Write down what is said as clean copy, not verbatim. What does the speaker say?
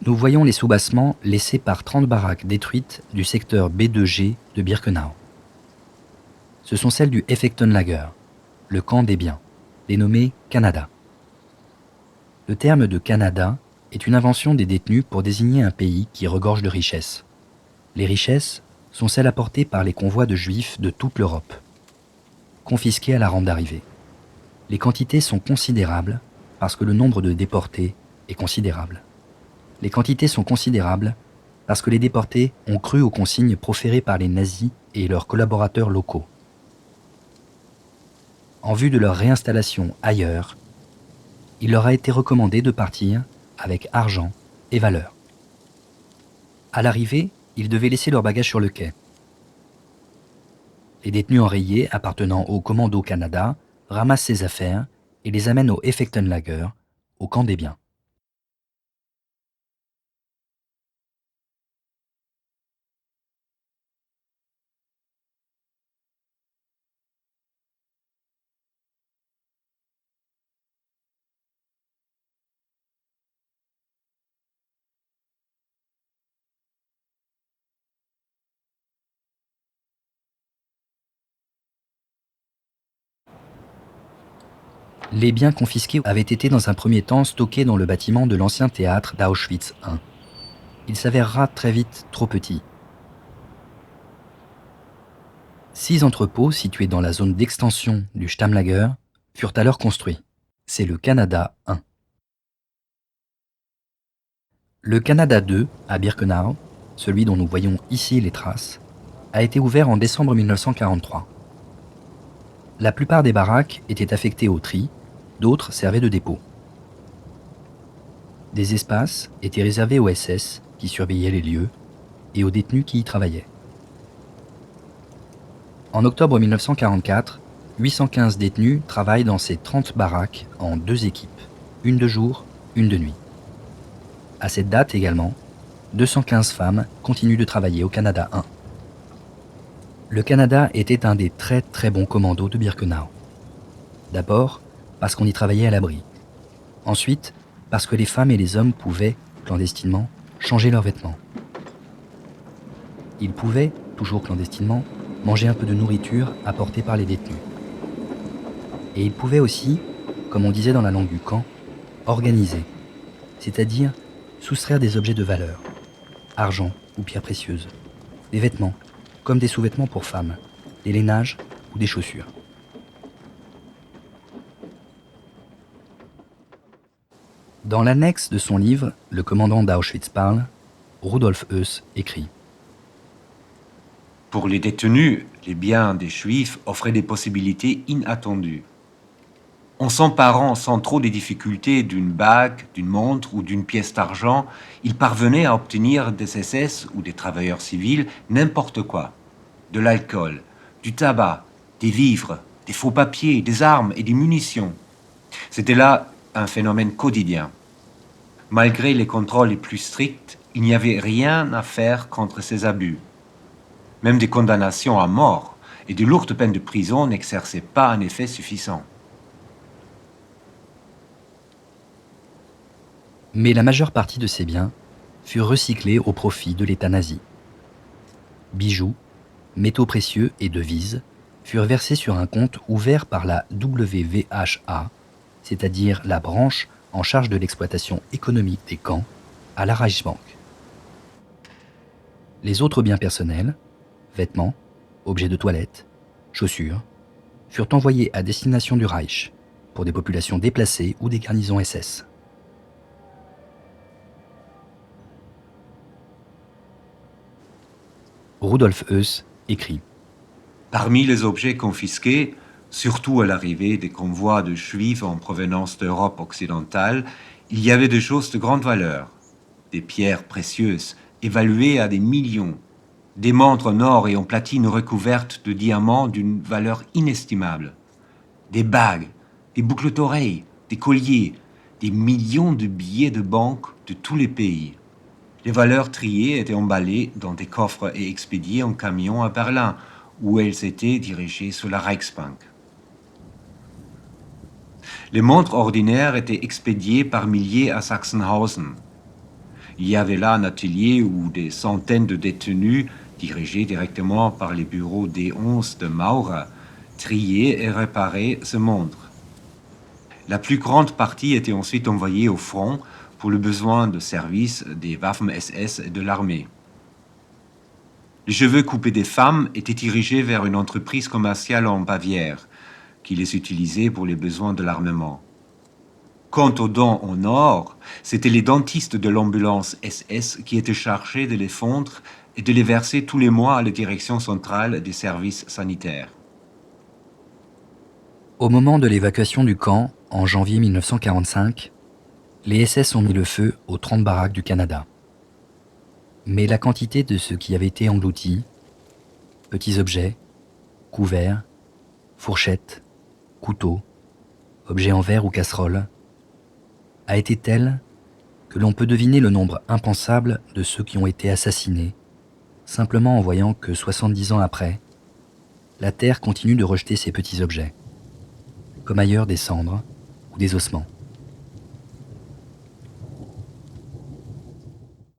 Nous voyons les soubassements laissés par 30 baraques détruites du secteur B2G de Birkenau. Ce sont celles du Effektenlager, le camp des biens, dénommé Canada. Le terme de Canada est une invention des détenus pour désigner un pays qui regorge de richesses. Les richesses sont celles apportées par les convois de juifs de toute l'Europe, confisqués à la rampe d'arrivée. Les quantités sont considérables parce que le nombre de déportés est considérable. Les quantités sont considérables parce que les déportés ont cru aux consignes proférées par les nazis et leurs collaborateurs locaux. En vue de leur réinstallation ailleurs, il leur a été recommandé de partir avec argent et valeur. À l'arrivée, ils devaient laisser leurs bagages sur le quai. Les détenus enrayés appartenant au Commando Canada ramassent ces affaires et les amènent au Effektenlager, au camp des biens. Les biens confisqués avaient été dans un premier temps stockés dans le bâtiment de l'ancien théâtre d'Auschwitz I. Il s'avérera très vite trop petit. 6 entrepôts situés dans la zone d'extension du Stammlager furent alors construits. C'est le Canada I. Le Canada II, à Birkenau, celui dont nous voyons ici les traces, a été ouvert en décembre 1943. La plupart des baraques étaient affectées au tri, d'autres servaient de dépôt. Des espaces étaient réservés aux SS qui surveillaient les lieux et aux détenus qui y travaillaient. En octobre 1944, 815 détenus travaillent dans ces 30 baraques en 2 équipes, une de jour, une de nuit. À cette date également, 215 femmes continuent de travailler au Canada I. Le Canada était un des très très bons commandos de Birkenau. D'abord, parce qu'on y travaillait à l'abri. Ensuite, parce que les femmes et les hommes pouvaient, clandestinement, changer leurs vêtements. Ils pouvaient, toujours clandestinement, manger un peu de nourriture apportée par les détenus. Et ils pouvaient aussi, comme on disait dans la langue du camp, organiser, c'est-à-dire soustraire des objets de valeur, argent ou pierres précieuses, des vêtements, comme des sous-vêtements pour femmes, des lainages ou des chaussures. Dans l'annexe de son livre « Le commandant d'Auschwitz parle », Rudolf Höss écrit : Pour les détenus, les biens des Juifs offraient des possibilités inattendues. En s'emparant sans trop de difficultés d'une bague, d'une montre ou d'une pièce d'argent, ils parvenaient à obtenir des SS ou des travailleurs civils n'importe quoi. De l'alcool, du tabac, des vivres, des faux papiers, des armes et des munitions. C'était là un phénomène quotidien. Malgré les contrôles les plus stricts, il n'y avait rien à faire contre ces abus. Même des condamnations à mort et de lourdes peines de prison n'exerçaient pas un effet suffisant. Mais la majeure partie de ces biens furent recyclés au profit de l'État nazi. Bijoux, métaux précieux et devises furent versés sur un compte ouvert par la WVHA, c'est-à-dire la branche en charge de l'exploitation économique des camps, à la Reichsbank. Les autres biens personnels, vêtements, objets de toilette, chaussures, furent envoyés à destination du Reich pour des populations déplacées ou des garnisons SS. Rudolf Höss écrit : Parmi les objets confisqués, surtout à l'arrivée des convois de Juifs en provenance d'Europe occidentale, il y avait des choses de grande valeur, des pierres précieuses évaluées à des millions, des montres en or et en platine recouvertes de diamants d'une valeur inestimable, des bagues, des boucles d'oreilles, des colliers, des millions de billets de banque de tous les pays. Les valeurs triées étaient emballées dans des coffres et expédiées en camion à Berlin, où elles étaient dirigées sur la Reichsbank. Les montres ordinaires étaient expédiées par milliers à Sachsenhausen. Il y avait là un atelier où des centaines de détenus, dirigés directement par les bureaux D11 de Maurer, triaient et réparaient ce montre. La plus grande partie était ensuite envoyée au front pour le besoin de service des Waffen-SS et de l'armée. Les cheveux coupés des femmes étaient dirigés vers une entreprise commerciale en Bavière, qui les utilisait pour les besoins de l'armement. Quant aux dents en or, c'étaient les dentistes de l'ambulance SS qui étaient chargés de les fondre et de les verser tous les mois à la direction centrale des services sanitaires. Au moment de l'évacuation du camp, en janvier 1945, les SS ont mis le feu aux 30 baraques du Canada. Mais la quantité de ce qui avait été englouti, petits objets, couverts, fourchettes, couteaux, objets en verre ou casseroles, a été telle que l'on peut deviner le nombre impensable de ceux qui ont été assassinés, simplement en voyant que 70 ans après, la Terre continue de rejeter ces petits objets, comme ailleurs des cendres ou des ossements.